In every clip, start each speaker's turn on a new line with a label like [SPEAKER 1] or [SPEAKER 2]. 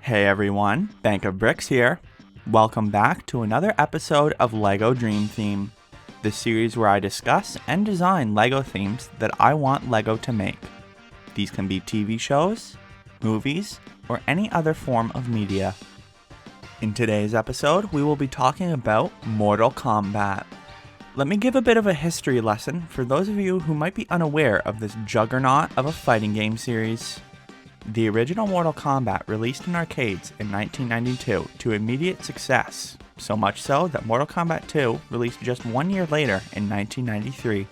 [SPEAKER 1] Hey everyone, Bank of Bricks here. Welcome back to another episode of LEGO Dream Theme, the series where I discuss and design LEGO themes that I want LEGO to make. These can be TV shows, movies, or any other form of media. In today's episode, we will be talking about Mortal Kombat. Let me give a bit of a history lesson for those of you who might be unaware of this juggernaut of a fighting game series. The original Mortal Kombat released in arcades in 1992 to immediate success, so much so that Mortal Kombat 2 released just 1 year later in 1993.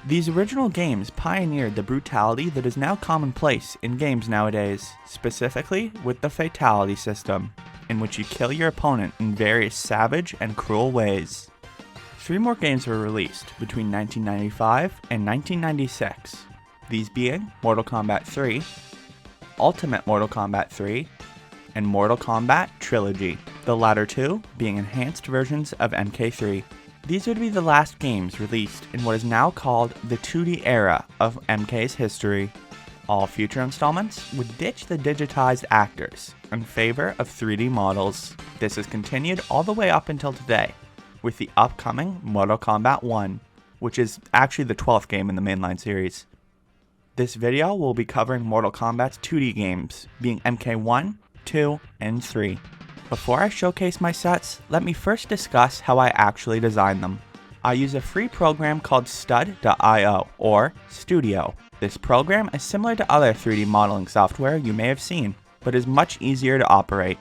[SPEAKER 1] These original games pioneered the brutality that is now commonplace in games nowadays, specifically with the fatality system, in which you kill your opponent in various savage and cruel ways. 3 more games were released between 1995 and 1996, these being Mortal Kombat 3, Ultimate Mortal Kombat 3, and Mortal Kombat Trilogy, the latter 2 being enhanced versions of MK3. These would be the last games released in what is now called the 2D era of MK's history. All future installments would ditch the digitized actors in favor of 3D models. This has continued all the way up until today, with the upcoming Mortal Kombat 1, which is actually the 12th game in the mainline series. This video will be covering Mortal Kombat's 2D games, being MK1, 2, and 3. Before I showcase my sets, let me first discuss how I actually design them. I use a free program called stud.io, or Studio. This program is similar to other 3D modeling software you may have seen, but is much easier to operate.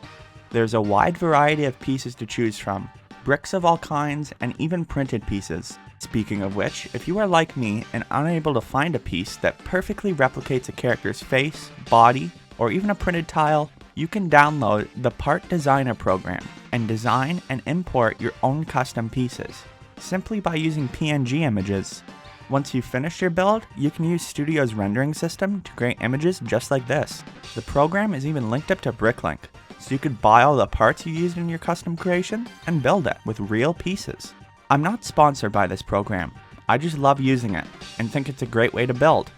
[SPEAKER 1] There's a wide variety of pieces to choose from, bricks of all kinds, and even printed pieces. Speaking of which, if you are like me and unable to find a piece that perfectly replicates a character's face, body, or even a printed tile, you can download the Part Designer program and design and import your own custom pieces, simply by using PNG images. Once you've finished your build, you can use Studio's rendering system to create images just like this. The program is even linked up to Bricklink, so you could buy all the parts you used in your custom creation and build it with real pieces. I'm not sponsored by this program, I just love using it and think it's a great way to build.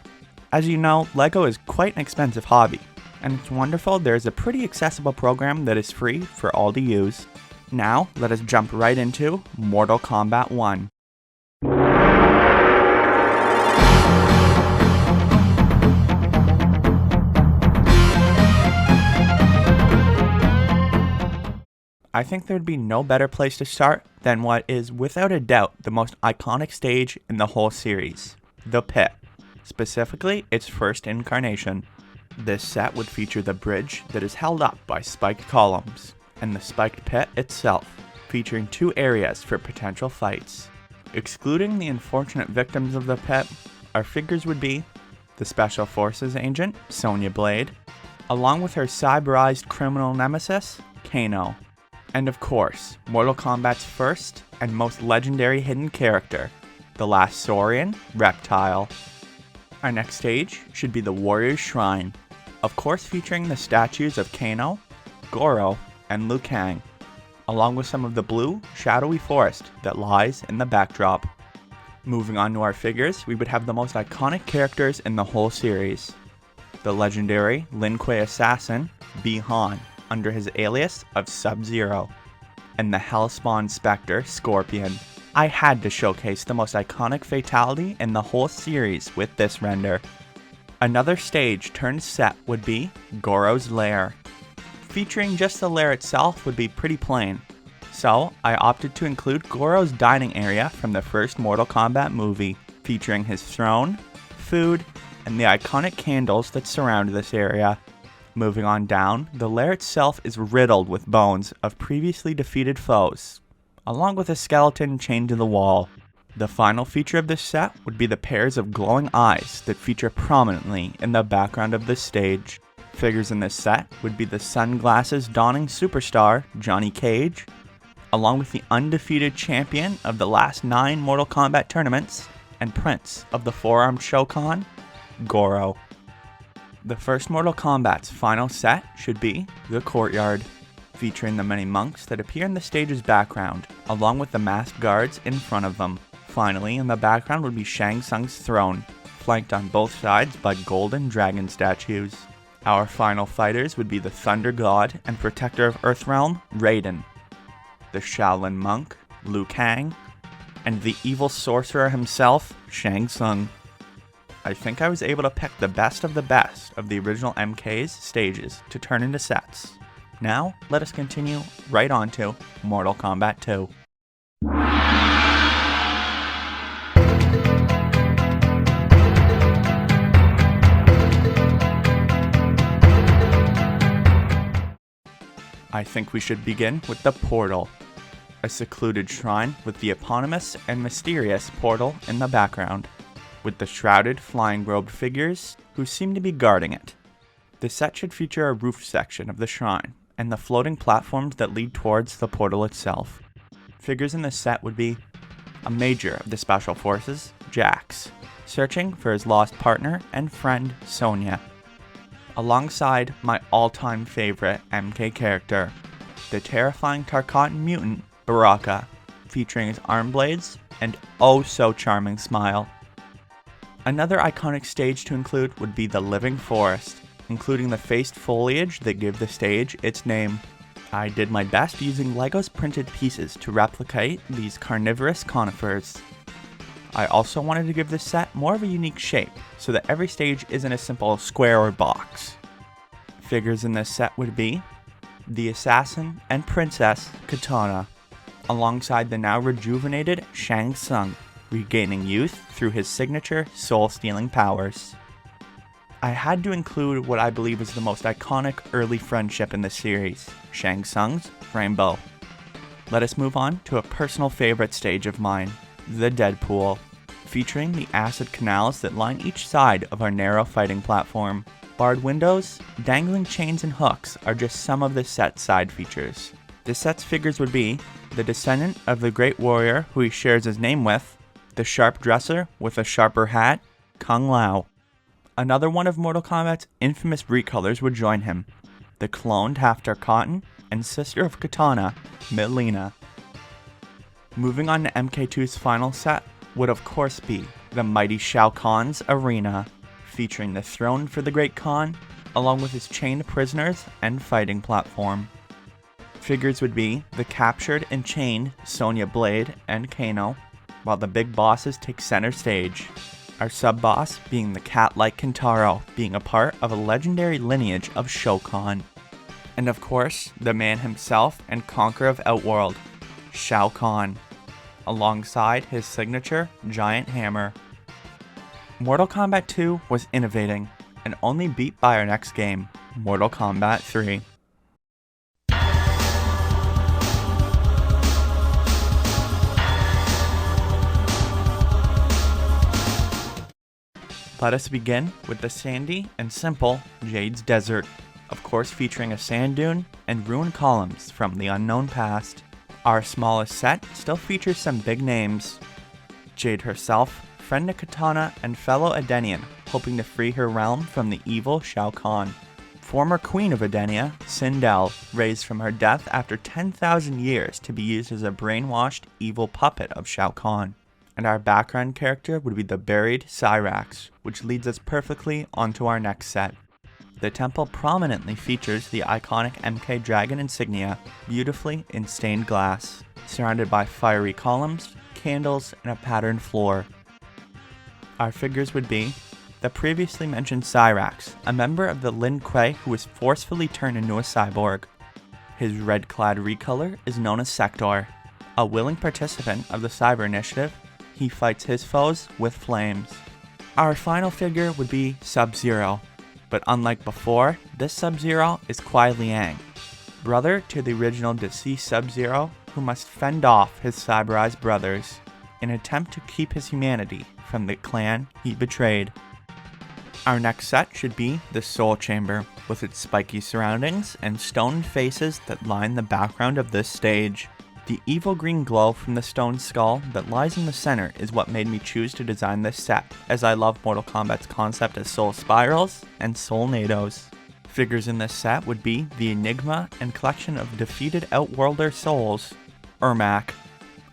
[SPEAKER 1] As you know, LEGO is quite an expensive hobby, and it's wonderful there is a pretty accessible program that is free for all to use. Now, let us jump right into Mortal Kombat 1. I think there'd be no better place to start than what is without a doubt the most iconic stage in the whole series, the pit, specifically its first incarnation. This set would feature the bridge that is held up by spiked columns, and the spiked pit itself, featuring 2 areas for potential fights. Excluding the unfortunate victims of the pit, our figures would be the Special Forces agent, Sonya Blade, along with her cyberized criminal nemesis, Kano. And of course, Mortal Kombat's first and most legendary hidden character, the last Saurian, Reptile. Our next stage should be the Warrior's Shrine, of course featuring the statues of Kano, Goro, and Liu Kang, along with some of the blue, shadowy forest that lies in the backdrop. Moving on to our figures, we would have the most iconic characters in the whole series. The legendary Lin Kuei assassin, Bi-Han, under his alias of Sub-Zero, and the Hellspawn Spectre, Scorpion. I had to showcase the most iconic fatality in the whole series with this render. Another stage turned set would be Goro's Lair. Featuring just the lair itself would be pretty plain, so I opted to include Goro's dining area from the first Mortal Kombat movie, featuring his throne, food, and the iconic candles that surround this area. Moving on down, the lair itself is riddled with bones of previously defeated foes, along with a skeleton chained to the wall. The final feature of this set would be the pairs of glowing eyes that feature prominently in the background of this stage. Figures in this set would be the sunglasses donning superstar, Johnny Cage, along with the undefeated champion of the last 9 Mortal Kombat tournaments, and prince of the four-armed Shokan, Goro. The first Mortal Kombat's final set should be the Courtyard, featuring the many monks that appear in the stage's background, along with the masked guards in front of them. Finally, in the background would be Shang Tsung's throne, flanked on both sides by golden dragon statues. Our final fighters would be the Thunder God and Protector of Earthrealm, Raiden, the Shaolin Monk, Liu Kang, and the evil sorcerer himself, Shang Tsung. I think I was able to pick the best of the original MK's stages to turn into sets. Now, let us continue right on to Mortal Kombat 2. I think we should begin with the Portal, a secluded shrine with the eponymous and mysterious portal in the background, with the shrouded flying-robed figures who seem to be guarding it. The set should feature a roof section of the shrine, and the floating platforms that lead towards the portal itself. Figures in this set would be a Major of the Special Forces, Jax, searching for his lost partner and friend, Sonya, alongside my all-time favorite MK character, the terrifying Tarkatan mutant, Baraka, featuring his arm blades and oh-so-charming smile. Another iconic stage to include would be the Living Forest, including the faced foliage that give the stage its name. I did my best using Lego's printed pieces to replicate these carnivorous conifers. I also wanted to give this set more of a unique shape, so that every stage isn't a simple square or box. Figures in this set would be the Assassin and Princess Kitana, alongside the now rejuvenated Shang Tsung, regaining youth through his signature soul-stealing powers. I had to include what I believe is the most iconic early friendship in the series, Shang Tsung's Brimble. Let us move on to a personal favorite stage of mine, the Deadpool, featuring the acid canals that line each side of our narrow fighting platform. Barred windows, dangling chains, and hooks are just some of the set's side features. This set's figures would be the descendant of the great warrior who he shares his name with, the sharp dresser with a sharper hat, Kung Lao. Another one of Mortal Kombat's infamous recolors would join him, the cloned half-Tarkatan and sister of Kitana, Mileena. Moving on to MK2's final set would of course be the mighty Shao Kahn's arena, featuring the throne for the Great Khan, along with his chained prisoners and fighting platform. Figures would be the captured and chained Sonya Blade and Kano, while the big bosses take center stage. Our sub-boss being the cat-like Kintaro, being a part of a legendary lineage of Shokan. And of course, the man himself and conqueror of Outworld, Shao Kahn, alongside his signature giant hammer. Mortal Kombat 2 was innovating, and only beat by our next game, Mortal Kombat 3. Let us begin with the sandy and simple Jade's Desert, of course featuring a sand dune and ruined columns from the unknown past. Our smallest set still features some big names. Jade herself, friend to Kitana and fellow Edenian, hoping to free her realm from the evil Shao Kahn. Former queen of Edenia, Sindel, raised from her death after 10,000 years to be used as a brainwashed evil puppet of Shao Kahn. And our background character would be the buried Cyrax, which leads us perfectly onto our next set. The temple prominently features the iconic MK Dragon insignia, beautifully in stained glass, surrounded by fiery columns, candles, and a patterned floor. Our figures would be the previously mentioned Cyrax, a member of the Lin Kuei who was forcefully turned into a cyborg. His red-clad recolor is known as Sector. A willing participant of the Cyber Initiative, he fights his foes with flames. Our final figure would be Sub-Zero, but unlike before, this Sub-Zero is Kuai Liang, brother to the original deceased Sub-Zero who must fend off his cyberized brothers in an attempt to keep his humanity from the clan he betrayed. Our next set should be the Soul Chamber, with its spiky surroundings and stone faces that line the background of this stage. The evil green glow from the stone skull that lies in the center is what made me choose to design this set, as I love Mortal Kombat's concept of soul spirals and soul nados. Figures in this set would be the Enigma and collection of defeated Outworlder souls, Ermac,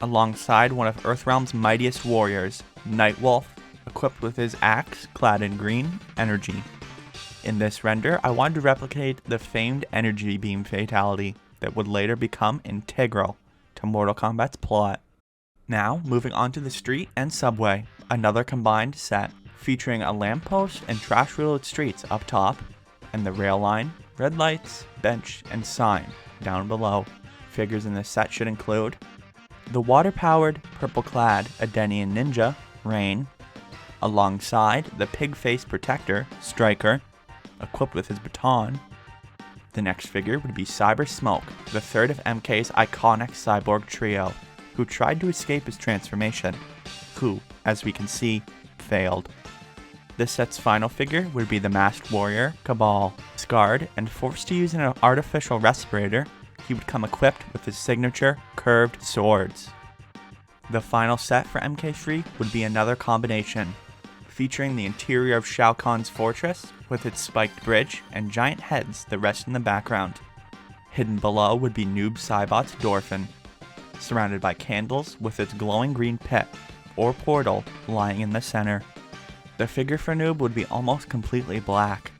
[SPEAKER 1] alongside one of Earthrealm's mightiest warriors, Nightwolf, equipped with his axe clad in green energy. In this render, I wanted to replicate the famed energy beam fatality that would later become integral to Mortal Kombat's plot. Now, moving on to the street and subway, another combined set featuring a lamppost and trash-riddled streets up top, and the rail line, red lights, bench, and sign down below. Figures in this set should include the water-powered, purple-clad Adenian ninja, Rain, alongside the pig-faced protector, Striker, equipped with his baton. The next figure would be Cyber Smoke, the third of MK's iconic cyborg trio, who tried to escape his transformation, who, as we can see, failed. This set's final figure would be the masked warrior, Cabal. Scarred and forced to use an artificial respirator, he would come equipped with his signature curved swords. The final set for MK3 would be another combination, featuring the interior of Shao Kahn's fortress with its spiked bridge and giant heads that rest in the background. Hidden below would be Noob Saibot's Dorphin, surrounded by candles with its glowing green pit, or portal, lying in the center. The figure for Noob would be almost completely black.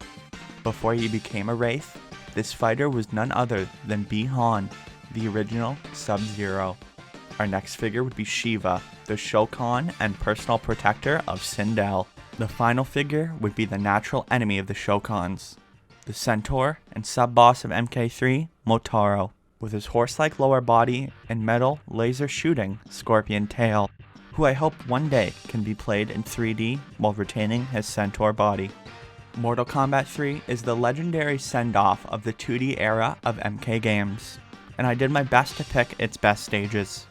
[SPEAKER 1] Before he became a Wraith, this fighter was none other than Bi-Han, the original Sub-Zero. Our next figure would be Shiva, the Shokan and personal protector of Sindel. The final figure would be the natural enemy of the Shokans, the centaur and sub-boss of MK3, Motaro, with his horse-like lower body and metal laser-shooting scorpion tail, who I hope one day can be played in 3D while retaining his centaur body. Mortal Kombat 3 is the legendary send-off of the 2D era of MK games, and I did my best to pick its best stages.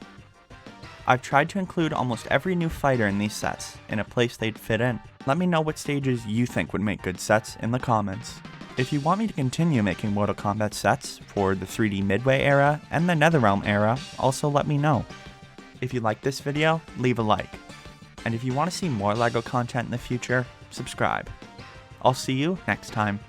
[SPEAKER 1] I've tried to include almost every new fighter in these sets in a place they'd fit in. Let me know what stages you think would make good sets in the comments. If you want me to continue making Mortal Kombat sets for the 3D Midway era and the Netherrealm era, also let me know. If you like this video, leave a like. And if you want to see more LEGO content in the future, subscribe. I'll see you next time.